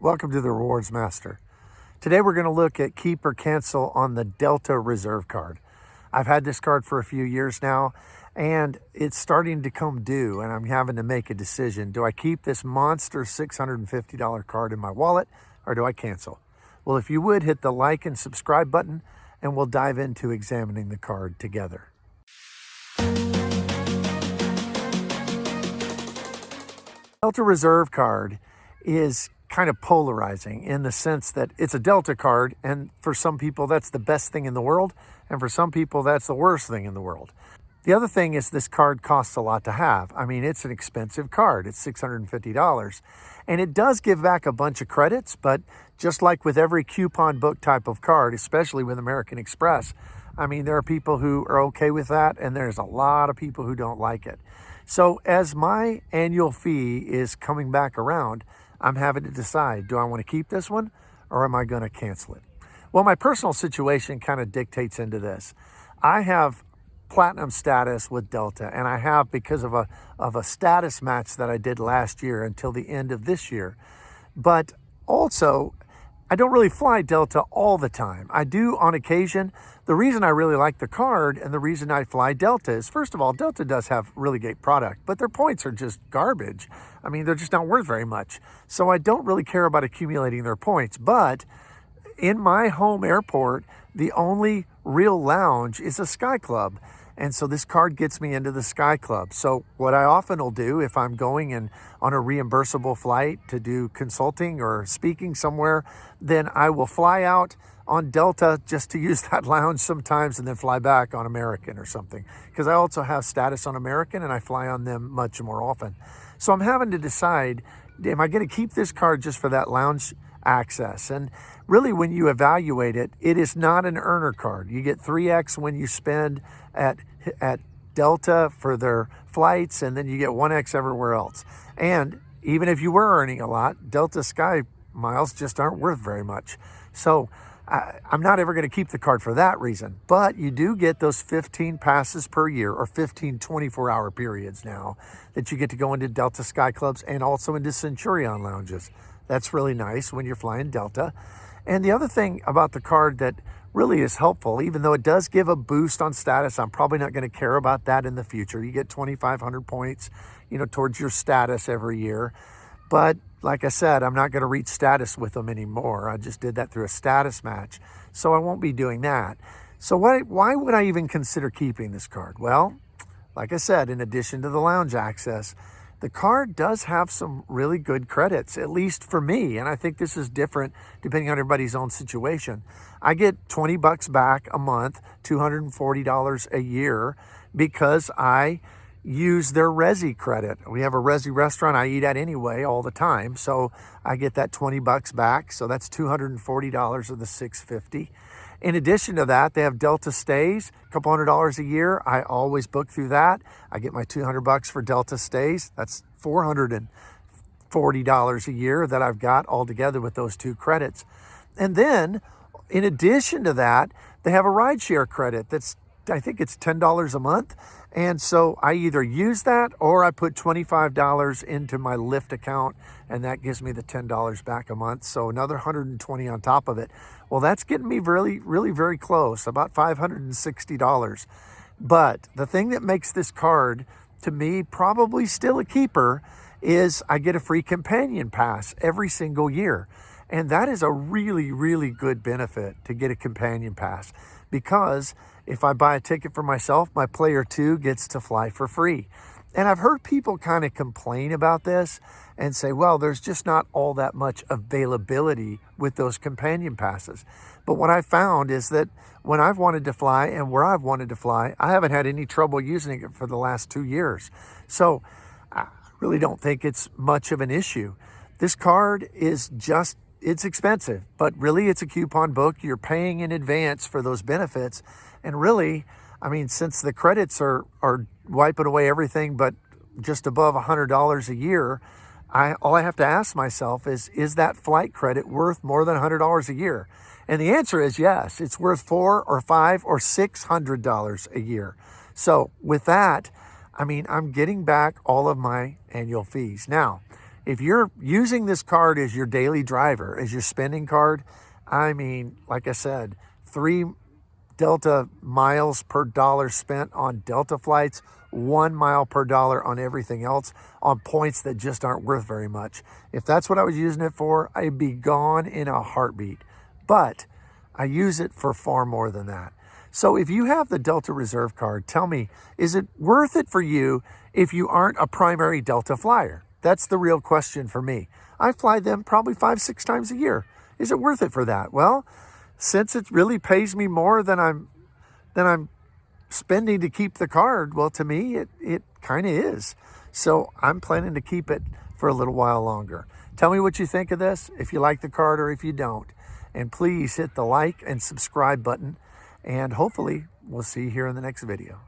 Welcome to the Rewards Master. Today we're going to look at keep or cancel on the Delta Reserve card. I've had this card for a few years now and it's starting to come due and I'm having to make a decision. Do I keep this monster $650 card in my wallet or do I cancel? Well, if you would, hit the like and subscribe button and we'll dive into examining the card together. Delta Reserve card is kind of polarizing in the sense that it's a Delta card, and for some people that's the best thing in the world, and for some people that's the worst thing in the world. The other thing is this card costs a lot to have. I mean, it's an expensive card. It's $650, and it does give back a bunch of credits, but just like with every coupon book type of card, especially with American Express, I mean, there are people who are okay with that, and there's a lot of people who don't like it. So as my annual fee is coming back around, I'm having to decide, do I want to keep this one or am I going to cancel it? Well, my personal situation kind of dictates into this. I have platinum status with Delta, and I have because of a status match that I did last year until the end of this year. But also, I don't really fly Delta all the time. I do on occasion. The reason I really like the card and the reason I fly Delta is, first of all, Delta does have really great product, but their points are just garbage. I mean, they're just not worth very much. So I don't really care about accumulating their points. But in my home airport, the only real lounge is a Sky Club. And so this card gets me into the Sky Club. So what I often will do if I'm going on a reimbursable flight to do consulting or speaking somewhere, then I will fly out on Delta just to use that lounge sometimes and then fly back on American or something. Because I also have status on American and I fly on them much more often. So I'm having to decide, am I going to keep this card just for that lounge access? And really, when you evaluate it, it is not an earner card. You get 3x when you spend at Delta for their flights, and then you get 1x everywhere else. And even if you were earning a lot, Delta Sky miles just aren't worth very much. So I'm not ever going to keep the card for that reason. But you do get those 15 passes per year, or 15 24-hour periods now, that you get to go into Delta Sky Clubs and also into Centurion lounges. That's really nice when you're flying Delta. And the other thing about the card that really is helpful, even though it does give a boost on status, I'm probably not going to care about that in the future. You get 2,500 points, towards your status every year. But like I said, I'm not going to reach status with them anymore. I just did that through a status match. So I won't be doing that. So why would I even consider keeping this card? Well, like I said, in addition to the lounge access, the card does have some really good credits, at least for me. And I think this is different depending on everybody's own situation. I get 20 bucks back a month, $240 a year, because I use their Resi credit. We have a Resi restaurant I eat at anyway all the time. So I get that 20 bucks back. So that's $240 of the $650. In addition to that, they have Delta stays, a couple $100 a year. I always book through that. I get my 200 bucks for Delta stays. That's $440 a year that I've got all together with those two credits. And then in addition to that, they have a rideshare credit that's, I think it's $10 a month. And so I either use that or I put $25 into my Lyft account, and that gives me the $10 back a month. So another $120 on top of it. Well, that's getting me really, really very close, about $560. But the thing that makes this card, to me, probably still a keeper is I get a free companion pass every single year. And that is a really, really good benefit to get a companion pass, because if I buy a ticket for myself, my player 2 gets to fly for free. And I've heard people kind of complain about this and say, well, there's just not all that much availability with those companion passes. But what I found is that when I've wanted to fly and where I've wanted to fly, I haven't had any trouble using it for the last 2 years. So I really don't think it's much of an issue. This card is just, it's expensive, but really it's a coupon book. You're paying in advance for those benefits. And really, I mean, since the credits are wiping away everything but just above $100 a year, all I have to ask myself is that flight credit worth more than $100 a year? And the answer is yes. It's worth $400 or $500 or $600 a year. So with that, I mean, I'm getting back all of my annual fees. Now, If you're using this card as your daily driver, as your spending card, I mean, like I said, 3 Delta miles per dollar spent on Delta flights, 1 mile per dollar on everything else, on points that just aren't worth very much. If that's what I was using it for, I'd be gone in a heartbeat. But I use it for far more than that. So if you have the Delta Reserve card, tell me, is it worth it for you if you aren't a primary Delta flyer? That's the real question for me. I fly them probably 5-6 times a year. Is it worth it for that? Well, since it really pays me more than I'm spending to keep the card, well, to me, it kind of is. So I'm planning to keep it for a little while longer. Tell me what you think of this, if you like the card or if you don't. And please hit the like and subscribe button. And hopefully we'll see you here in the next video.